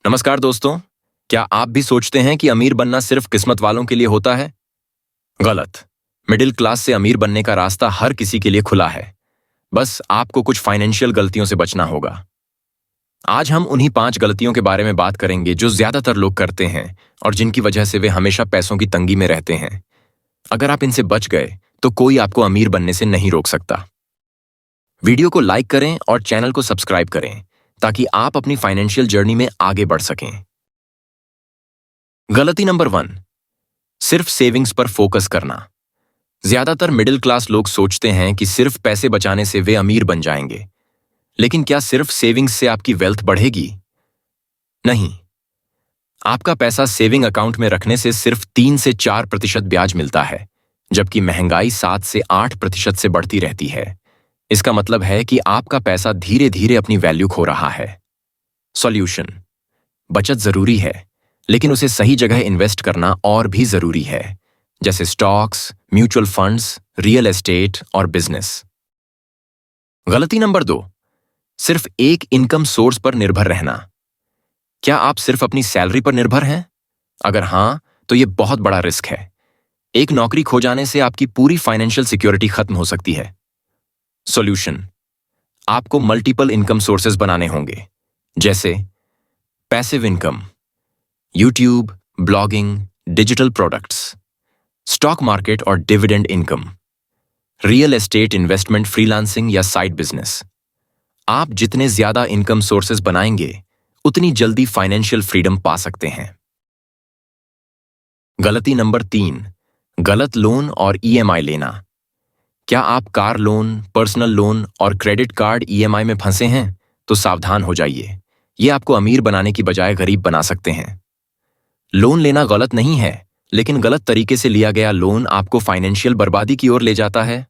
नमस्कार दोस्तों। क्या आप भी सोचते हैं कि अमीर बनना सिर्फ किस्मत वालों के लिए होता है? गलत। मिडिल क्लास से अमीर बनने का रास्ता हर किसी के लिए खुला है। बस आपको कुछ फाइनेंशियल गलतियों से बचना होगा। आज हम उन्हीं 5 गलतियों के बारे में बात करेंगे जो ज्यादातर लोग करते हैं और जिनकी वजह से वे हमेशा पैसों की तंगी में रहते हैं। अगर आप इनसे बच गए तो कोई आपको अमीर बनने से नहीं रोक सकता। वीडियो को लाइक करें और चैनल को सब्सक्राइब करें ताकि आप अपनी फाइनेंशियल जर्नी में आगे बढ़ सकें। गलती नंबर 1, सिर्फ सेविंग्स पर फोकस करना। ज्यादातर मिडिल क्लास लोग सोचते हैं कि सिर्फ पैसे बचाने से वे अमीर बन जाएंगे। लेकिन क्या सिर्फ सेविंग्स से आपकी वेल्थ बढ़ेगी? नहीं। आपका पैसा सेविंग अकाउंट में रखने से सिर्फ 3 से 4% ब्याज मिलता है, जबकि महंगाई 7 से 8% से बढ़ती रहती है। इसका मतलब है कि आपका पैसा धीरे धीरे अपनी वैल्यू खो रहा है। सॉल्यूशन: बचत जरूरी है, लेकिन उसे सही जगह इन्वेस्ट करना और भी जरूरी है, जैसे stocks, mutual funds, real estate और बिजनेस। गलती नंबर 2, सिर्फ एक इनकम सोर्स पर निर्भर रहना। क्या आप सिर्फ अपनी सैलरी पर निर्भर हैं? अगर हां, तो यह बहुत बड़ा रिस्क है। एक नौकरी खो जाने से आपकी पूरी फाइनेंशियल सिक्योरिटी खत्म हो सकती है। सॉल्यूशन: आपको मल्टीपल इनकम सोर्सेज बनाने होंगे, जैसे passive income, YouTube, blogging, digital products, stock market और dividend income, real estate investment, freelancing या साइड बिजनेस। आप जितने ज्यादा इनकम सोर्सेज बनाएंगे, उतनी जल्दी फाइनेंशियल फ्रीडम पा सकते हैं। गलती नंबर 3, गलत लोन और ईएमआई लेना। क्या आप कार लोन, पर्सनल लोन और क्रेडिट कार्ड ईएमआई में फंसे हैं? तो सावधान हो जाइए। ये आपको अमीर बनाने की बजाय गरीब बना सकते हैं। लोन लेना गलत नहीं है, लेकिन गलत तरीके से लिया गया लोन आपको फाइनेंशियल बर्बादी की ओर ले जाता है।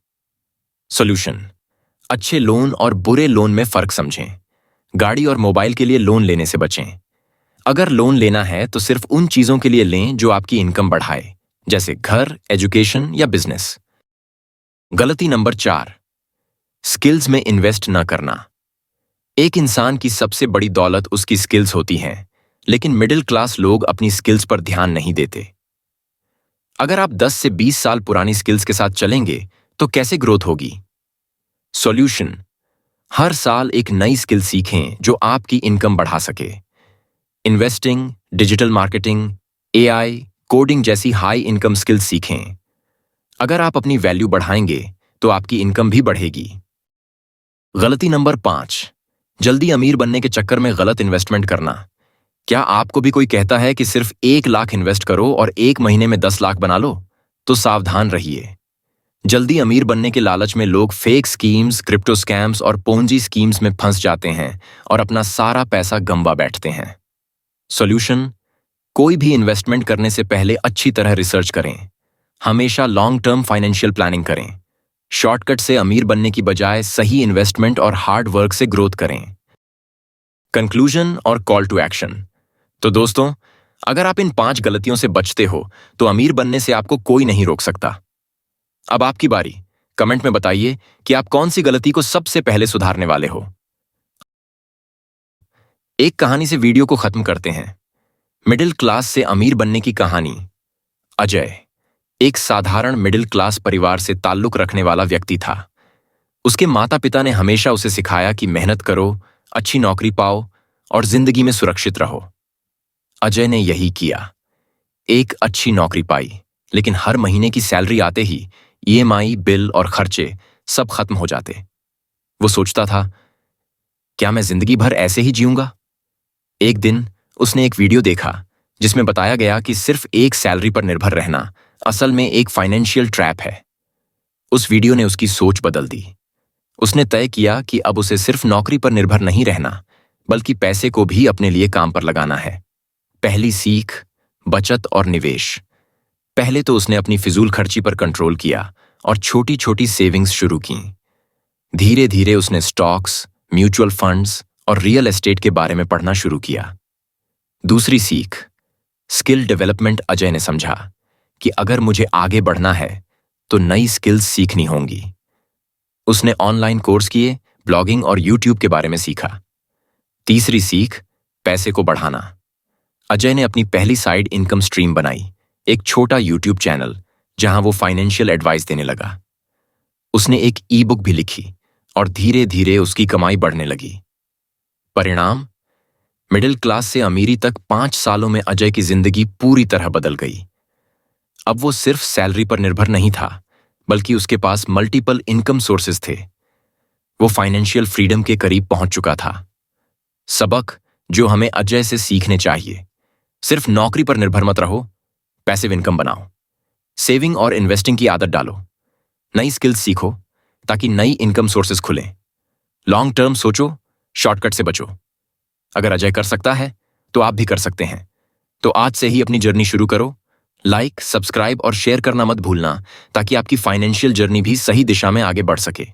सॉल्यूशन: अच्छे लोन और बुरे लोन में फर्क समझें। गाड़ी और मोबाइल के लिए लोन लेने से बचें। अगर लोन लेना है तो सिर्फ उन चीजों के लिए लें जो आपकी इनकम बढ़ाए, जैसे घर, एजुकेशन या बिजनेस। गलती नंबर 4, स्किल्स में इन्वेस्ट न करना। एक इंसान की सबसे बड़ी दौलत उसकी स्किल्स होती हैं, लेकिन मिडिल क्लास लोग अपनी स्किल्स पर ध्यान नहीं देते। अगर आप 10 से 20 साल पुरानी स्किल्स के साथ चलेंगे तो कैसे ग्रोथ होगी? सॉल्यूशन: हर साल एक नई स्किल सीखें जो आपकी इनकम बढ़ा सके। Investing, digital marketing, AI, coding जैसी हाई इनकम स्किल्स सीखें। अगर आप अपनी वैल्यू बढ़ाएंगे तो आपकी इनकम भी बढ़ेगी। गलती नंबर 5, जल्दी अमीर बनने के चक्कर में गलत इन्वेस्टमेंट करना। क्या आपको भी कोई कहता है कि सिर्फ 1 लाख इन्वेस्ट करो और 1 महीने में 10 लाख बना लो? तो सावधान रहिए। जल्दी अमीर बनने के लालच में लोग फेक स्कीम्स, क्रिप्टो स्कैम्स और पोंजी स्कीम्स में फंस जाते हैं और अपना सारा पैसा गंवा बैठते हैं। सॉल्यूशन: कोई भी इन्वेस्टमेंट करने से पहले अच्छी तरह रिसर्च करें। हमेशा लॉन्ग टर्म फाइनेंशियल प्लानिंग करें। शॉर्टकट से अमीर बनने की बजाय सही इन्वेस्टमेंट और हार्ड वर्क से ग्रोथ करें। कंक्लूजन और कॉल टू एक्शन। तो दोस्तों, अगर आप इन 5 गलतियों से बचते हो तो अमीर बनने से आपको कोई नहीं रोक सकता। अब आपकी बारी। कमेंट में बताइए कि आप कौन सी गलती को सबसे पहले सुधारने वाले हो। एक कहानी से वीडियो को खत्म करते हैं। मिडिल क्लास से अमीर बनने की कहानी। अजय एक साधारण मिडिल क्लास परिवार से ताल्लुक रखने वाला व्यक्ति था। उसके माता पिता ने हमेशा उसे सिखाया कि मेहनत करो, अच्छी नौकरी पाओ और जिंदगी में सुरक्षित रहो। अजय ने यही किया। एक अच्छी नौकरी पाई, लेकिन हर महीने की सैलरी आते ही ईएमआई, बिल और खर्चे सब खत्म हो जाते। वो सोचता था, क्या मैं जिंदगी भर ऐसे ही जीऊंगा? एक दिन उसने एक वीडियो देखा जिसमें बताया गया कि सिर्फ एक सैलरी पर निर्भर रहना असल में एक फाइनेंशियल ट्रैप है। उस वीडियो ने उसकी सोच बदल दी। उसने तय किया कि अब उसे सिर्फ नौकरी पर निर्भर नहीं रहना, बल्कि पैसे को भी अपने लिए काम पर लगाना है। पहली सीख: बचत और निवेश। पहले तो उसने अपनी फिजूल खर्ची पर कंट्रोल किया और छोटी छोटी सेविंग्स शुरू की। धीरे धीरे उसने स्टॉक्स, म्यूचुअल फंड्स और रियल एस्टेट के बारे में पढ़ना शुरू किया। दूसरी सीख: स्किल डेवलपमेंट। अजय ने समझा कि अगर मुझे आगे बढ़ना है तो नई स्किल्स सीखनी होंगी। उसने ऑनलाइन कोर्स किए, ब्लॉगिंग और यूट्यूब के बारे में सीखा। तीसरी सीख: पैसे को बढ़ाना। अजय ने अपनी पहली साइड इनकम स्ट्रीम बनाई, एक छोटा यूट्यूब चैनल जहां वो फाइनेंशियल एडवाइस देने लगा। उसने एक ई बुक भी लिखी और धीरे धीरे उसकी कमाई बढ़ने लगी। परिणाम, मिडिल क्लास से अमीरी तक 5 सालों में अजय की जिंदगी पूरी तरह बदल गई। अब वो सिर्फ सैलरी पर निर्भर नहीं था, बल्कि उसके पास मल्टीपल इनकम सोर्सेज थे। वो फाइनेंशियल फ्रीडम के करीब पहुंच चुका था। सबक जो हमें अजय से सीखने चाहिए: सिर्फ नौकरी पर निर्भर मत रहो, पैसिव इनकम बनाओ, सेविंग और इन्वेस्टिंग की आदत डालो, नई स्किल्स सीखो ताकि नई इनकम सोर्सेज खुलें। लॉन्ग टर्म सोचो, शॉर्टकट से बचो। अगर अजय कर सकता है तो आप भी कर सकते हैं। तो आज से ही अपनी जर्नी शुरू करो। लाइक, सब्सक्राइब और शेयर करना मत भूलना ताकि आपकी फाइनेंशियल जर्नी भी सही दिशा में आगे बढ़ सके।